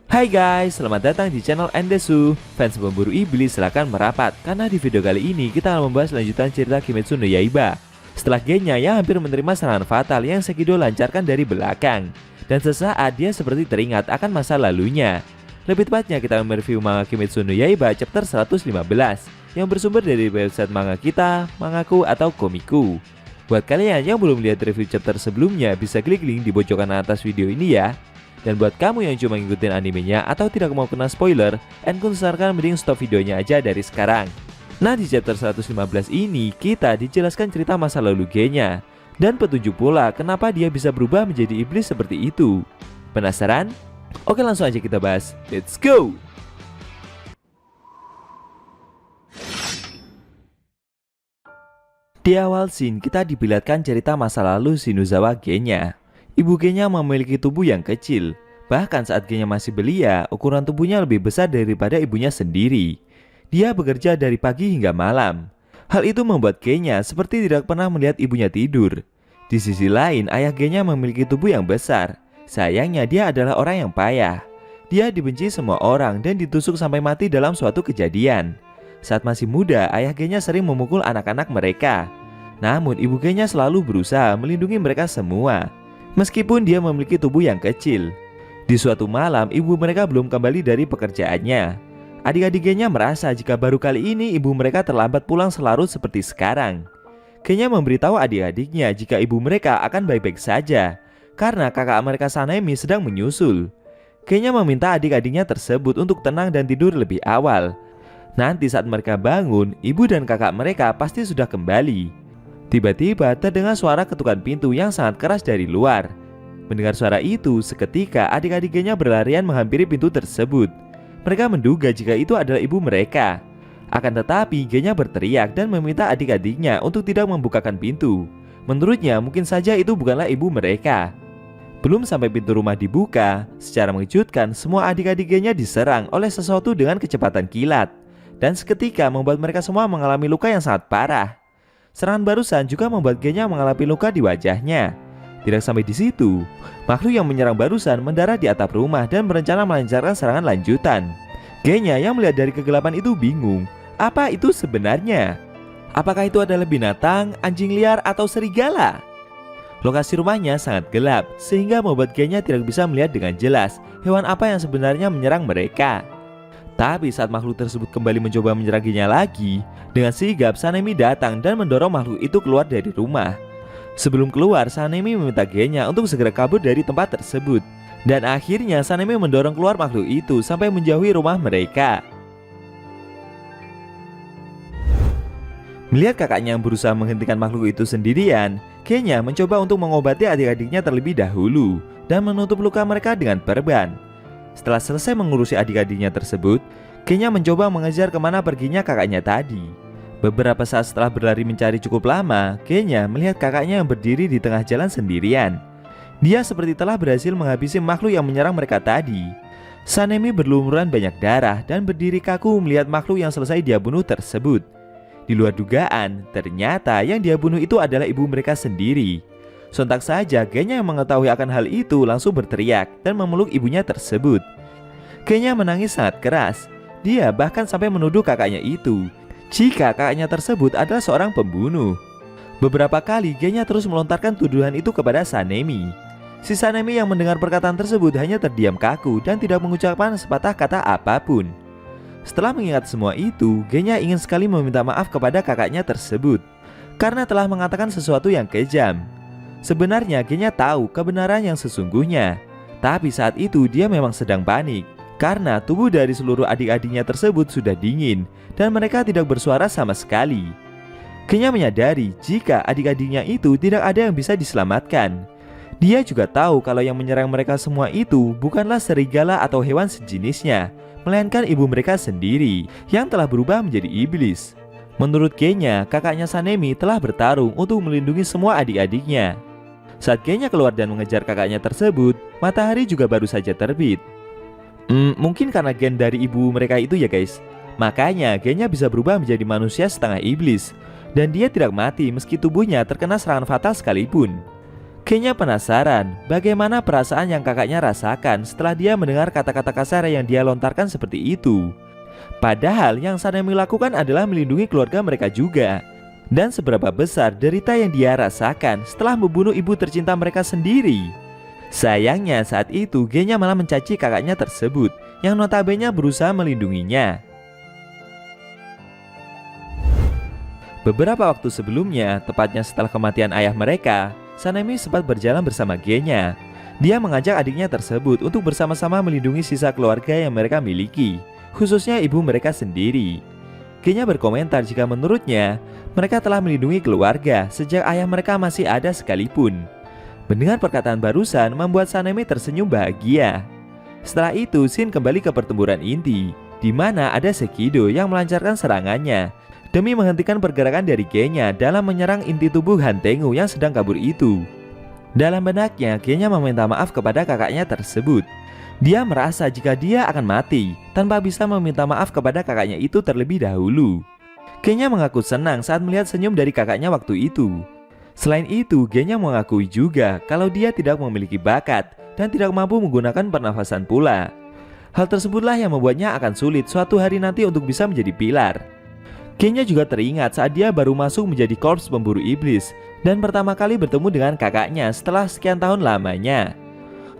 Hai guys, selamat datang di channel Endesu. Fans pemburu iblis silahkan merapat, karena di video kali ini kita akan membahas lanjutan cerita Kimetsu no Yaiba. Setelah Genya yang hampir menerima serangan fatal yang Sekido lancarkan dari belakang, dan sesaat dia seperti teringat akan masa lalunya. Lebih tepatnya kita mereview manga Kimetsu no Yaiba chapter 115 yang bersumber dari website manga kita, Mangaku atau Komiku. Buat kalian yang belum lihat review chapter sebelumnya, bisa klik link di pojokan atas video ini ya. Dan buat kamu yang cuma ngikutin animenya atau tidak mau kena spoiler, Enku sarankan mending stop videonya aja dari sekarang. Nah, di chapter 115 ini kita dijelaskan cerita masa lalu Genya, dan petunjuk pula kenapa dia bisa berubah menjadi iblis seperti itu. Penasaran? Oke, langsung aja kita bahas. Let's go! Di awal scene kita diperlihatkan cerita masa lalu Shinozawa Genya. Ibu Genya memiliki tubuh yang kecil. Bahkan saat Genya masih belia, ukuran tubuhnya lebih besar daripada ibunya sendiri. Dia bekerja dari pagi hingga malam. Hal itu membuat Genya seperti tidak pernah melihat ibunya tidur. Di sisi lain, ayah Genya memiliki tubuh yang besar. Sayangnya dia adalah orang yang payah. Dia dibenci semua orang dan ditusuk sampai mati dalam suatu kejadian. Saat masih muda, ayah Genya sering memukul anak-anak mereka. Namun ibu Genya selalu berusaha melindungi mereka semua. Meskipun dia memiliki tubuh yang kecil. Di suatu malam, ibu mereka belum kembali dari pekerjaannya. Adik-adik Genya merasa jika baru kali ini ibu mereka terlambat pulang selarut seperti sekarang. Genya memberitahu adik-adiknya jika ibu mereka akan baik-baik saja, karena kakak mereka Sanemi sedang menyusul. Genya meminta adik-adiknya tersebut untuk tenang dan tidur lebih awal. Nanti saat mereka bangun, ibu dan kakak mereka pasti sudah kembali. Tiba-tiba terdengar suara ketukan pintu yang sangat keras dari luar. Mendengar suara itu, seketika adik-adik Genya berlarian menghampiri pintu tersebut. Mereka menduga jika itu adalah ibu mereka. Akan tetapi Genya berteriak dan meminta adik-adiknya untuk tidak membukakan pintu. Menurutnya mungkin saja itu bukanlah ibu mereka. Belum sampai pintu rumah dibuka, secara mengejutkan semua adik-adik Genya diserang oleh sesuatu dengan kecepatan kilat. Dan seketika membuat mereka semua mengalami luka yang sangat parah. Serangan barusan juga membuat Genya mengalami luka di wajahnya. Tidak sampai di situ, makhluk yang menyerang barusan mendarat di atap rumah dan berencana melancarkan serangan lanjutan. Genya yang melihat dari kegelapan itu bingung, apa itu sebenarnya? Apakah itu adalah binatang, anjing liar, atau serigala? Lokasi rumahnya sangat gelap, sehingga membuat Genya tidak bisa melihat dengan jelas hewan apa yang sebenarnya menyerang mereka. Tapi saat makhluk tersebut kembali mencoba menyerangnya lagi, dengan sigap Sanemi datang dan mendorong makhluk itu keluar dari rumah. Sebelum keluar, Sanemi meminta Genya untuk segera kabur dari tempat tersebut. Dan akhirnya Sanemi mendorong keluar makhluk itu sampai menjauhi rumah mereka. Melihat kakaknya yang berusaha menghentikan makhluk itu sendirian, Genya mencoba untuk mengobati adik-adiknya terlebih dahulu dan menutup luka mereka dengan perban. Setelah selesai mengurusi adik-adiknya tersebut, Genya mencoba mengejar kemana perginya kakaknya tadi. Beberapa saat setelah berlari mencari cukup lama, Genya melihat kakaknya yang berdiri di tengah jalan sendirian. Dia seperti telah berhasil menghabisi makhluk yang menyerang mereka tadi. Sanemi berlumuran banyak darah dan berdiri kaku melihat makhluk yang selesai dia bunuh tersebut. Di luar dugaan, ternyata yang dia bunuh itu adalah ibu mereka sendiri. Sontak saja Genya yang mengetahui akan hal itu langsung berteriak dan memeluk ibunya tersebut. Genya menangis sangat keras. Dia bahkan sampai menuduh kakaknya itu jika kakaknya tersebut adalah seorang pembunuh. Beberapa kali Genya terus melontarkan tuduhan itu kepada Sanemi. Si Sanemi yang mendengar perkataan tersebut hanya terdiam kaku dan tidak mengucapkan sepatah kata apapun. Setelah mengingat semua itu, Genya ingin sekali meminta maaf kepada kakaknya tersebut karena telah mengatakan sesuatu yang kejam. Sebenarnya Genya tahu kebenaran yang sesungguhnya, tapi saat itu dia memang sedang panik karena tubuh dari seluruh adik-adiknya tersebut sudah dingin dan mereka tidak bersuara sama sekali. Genya menyadari jika adik-adiknya itu tidak ada yang bisa diselamatkan. Dia juga tahu kalau yang menyerang mereka semua itu bukanlah serigala atau hewan sejenisnya, melainkan ibu mereka sendiri yang telah berubah menjadi iblis. Menurut Genya, kakaknya Sanemi telah bertarung untuk melindungi semua adik-adiknya. Saat Genya keluar dan mengejar kakaknya tersebut, matahari juga baru saja terbit. Mungkin karena gen dari ibu mereka itu ya guys. Makanya Genya bisa berubah menjadi manusia setengah iblis. Dan dia tidak mati meski tubuhnya terkena serangan fatal sekalipun. Genya penasaran bagaimana perasaan yang kakaknya rasakan setelah dia mendengar kata-kata kasar yang dia lontarkan seperti itu. Padahal yang Sanemi lakukan adalah melindungi keluarga mereka juga. Dan seberapa besar derita yang dia rasakan setelah membunuh ibu tercinta mereka sendiri. Sayangnya saat itu Genya malah mencaci kakaknya tersebut yang notabene berusaha melindunginya. Beberapa waktu sebelumnya, tepatnya setelah kematian ayah mereka, Sanemi sempat berjalan bersama Genya. Dia mengajak adiknya tersebut untuk bersama-sama melindungi sisa keluarga yang mereka miliki, khususnya ibu mereka sendiri. Genya berkomentar jika menurutnya, mereka telah melindungi keluarga sejak ayah mereka masih ada sekalipun. Mendengar perkataan barusan membuat Sanemi tersenyum bahagia. Setelah itu, Shin kembali ke pertempuran inti, di mana ada Sekido yang melancarkan serangannya demi menghentikan pergerakan dari Genya dalam menyerang inti tubuh Han Tengu yang sedang kabur itu. Dalam benaknya, Genya meminta maaf kepada kakaknya tersebut. Dia merasa jika dia akan mati tanpa bisa meminta maaf kepada kakaknya itu terlebih dahulu. Genya mengaku senang saat melihat senyum dari kakaknya waktu itu. Selain itu, Genya mengakui juga kalau dia tidak memiliki bakat dan tidak mampu menggunakan pernafasan pula. Hal tersebutlah yang membuatnya akan sulit suatu hari nanti untuk bisa menjadi pilar. Genya juga teringat saat dia baru masuk menjadi korps pemburu iblis dan pertama kali bertemu dengan kakaknya setelah sekian tahun lamanya.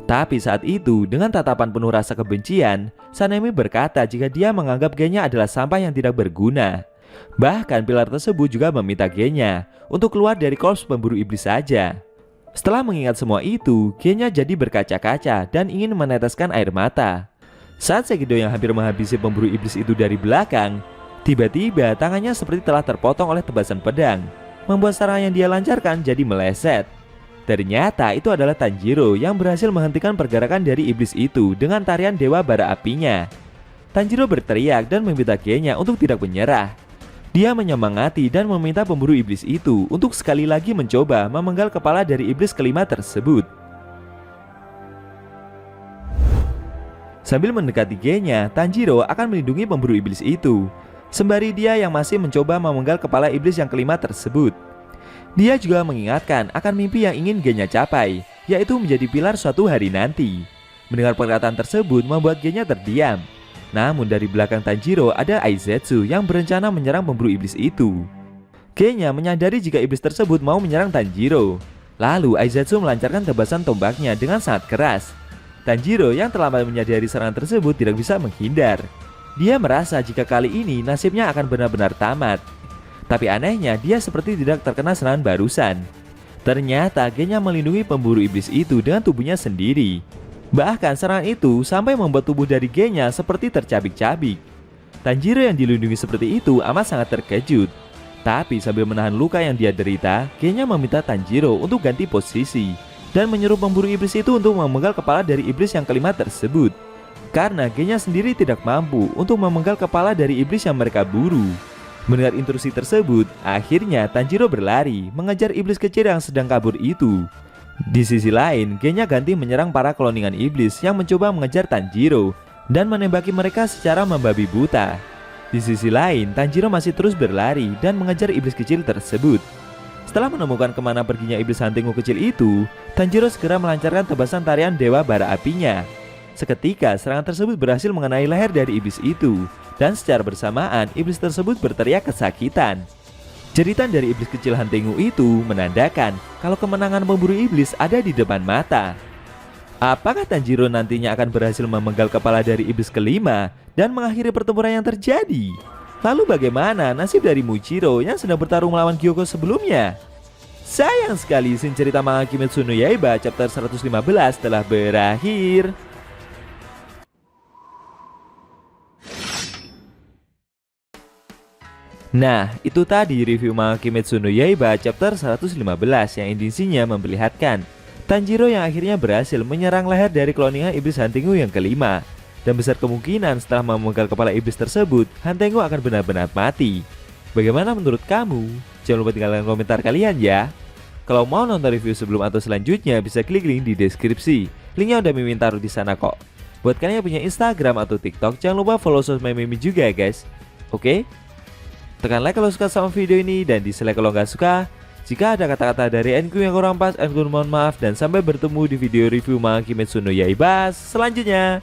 Tapi saat itu, dengan tatapan penuh rasa kebencian, Sanemi berkata jika dia menganggap Genya adalah sampah yang tidak berguna. Bahkan pilar tersebut juga meminta Genya untuk keluar dari korps pemburu iblis saja. Setelah mengingat semua itu, Genya jadi berkaca-kaca dan ingin meneteskan air mata. Saat Sekido yang hampir menghabisi pemburu iblis itu dari belakang, tiba-tiba tangannya seperti telah terpotong oleh tebasan pedang, membuat serangan yang dia lancarkan jadi meleset. Ternyata itu adalah Tanjiro yang berhasil menghentikan pergerakan dari iblis itu dengan tarian dewa bara apinya. Tanjiro berteriak dan meminta Genya untuk tidak menyerah. Dia menyemangati dan meminta pemburu iblis itu untuk sekali lagi mencoba memenggal kepala dari iblis kelima tersebut. Sambil mendekati Genya, Tanjiro akan melindungi pemburu iblis itu, sembari dia yang masih mencoba memenggal kepala iblis yang kelima tersebut. Dia juga mengingatkan akan mimpi yang ingin Genya capai, yaitu menjadi pilar suatu hari nanti. Mendengar perkataan tersebut membuat Genya terdiam. Namun dari belakang Tanjiro ada Aizetsu yang berencana menyerang pemburu iblis itu. Genya menyadari jika iblis tersebut mau menyerang Tanjiro. Lalu Aizetsu melancarkan tebasan tombaknya dengan sangat keras. Tanjiro yang terlambat menyadari serangan tersebut tidak bisa menghindar. Dia merasa jika kali ini nasibnya akan benar-benar tamat. Tapi anehnya dia seperti tidak terkena serangan barusan. Ternyata Genya melindungi pemburu iblis itu dengan tubuhnya sendiri. Bahkan serangan itu sampai membuat tubuh dari Genya seperti tercabik-cabik. Tanjiro yang dilindungi seperti itu amat sangat terkejut. Tapi sambil menahan luka yang dia derita, Genya meminta Tanjiro untuk ganti posisi dan menyuruh pemburu iblis itu untuk memenggal kepala dari iblis yang kelima tersebut. Karena Genya sendiri tidak mampu untuk memenggal kepala dari iblis yang mereka buru. Mendengar instruksi tersebut, akhirnya Tanjiro berlari mengejar iblis kecil yang sedang kabur itu. Di sisi lain, Genya ganti menyerang para kloningan iblis yang mencoba mengejar Tanjiro dan menembaki mereka secara membabi buta. Di sisi lain, Tanjiro masih terus berlari dan mengejar iblis kecil tersebut. Setelah menemukan kemana perginya iblis Han Tengu kecil itu, Tanjiro segera melancarkan tebasan tarian dewa bara apinya. Seketika serangan tersebut berhasil mengenai leher dari iblis itu, dan secara bersamaan iblis tersebut berteriak kesakitan. Jeritan dari iblis kecil Han Tengu itu menandakan kalau kemenangan pemburu iblis ada di depan mata. Apakah Tanjiro nantinya akan berhasil memenggal kepala dari iblis kelima dan mengakhiri pertempuran yang terjadi? Lalu bagaimana nasib dari Muichiro yang sedang bertarung melawan Gyoko sebelumnya? Sayang sekali scene cerita manga Kimetsu no Yaiba chapter 115 telah berakhir. Nah, itu tadi review manga Kimetsu no Yaiba chapter 115 yang intinya memperlihatkan Tanjiro yang akhirnya berhasil menyerang leher dari kloningan iblis Han Tengu yang kelima. Dan besar kemungkinan setelah memenggal kepala iblis tersebut, Han Tengu akan benar-benar mati. Bagaimana menurut kamu? Jangan lupa tinggalkan komentar kalian ya. Kalau mau nonton review sebelum atau selanjutnya bisa klik link di deskripsi. Linknya udah Mimin taruh di sana kok. Buat kalian yang punya Instagram atau TikTok, jangan lupa follow sosmed Mimin juga ya guys. Oke? Tekan like kalau suka sama video ini dan dislike kalau nggak suka. Jika ada kata-kata dari Enku yang kurang pas, Enku mohon maaf dan sampai bertemu di video review manga Kimetsu no Yaiba selanjutnya.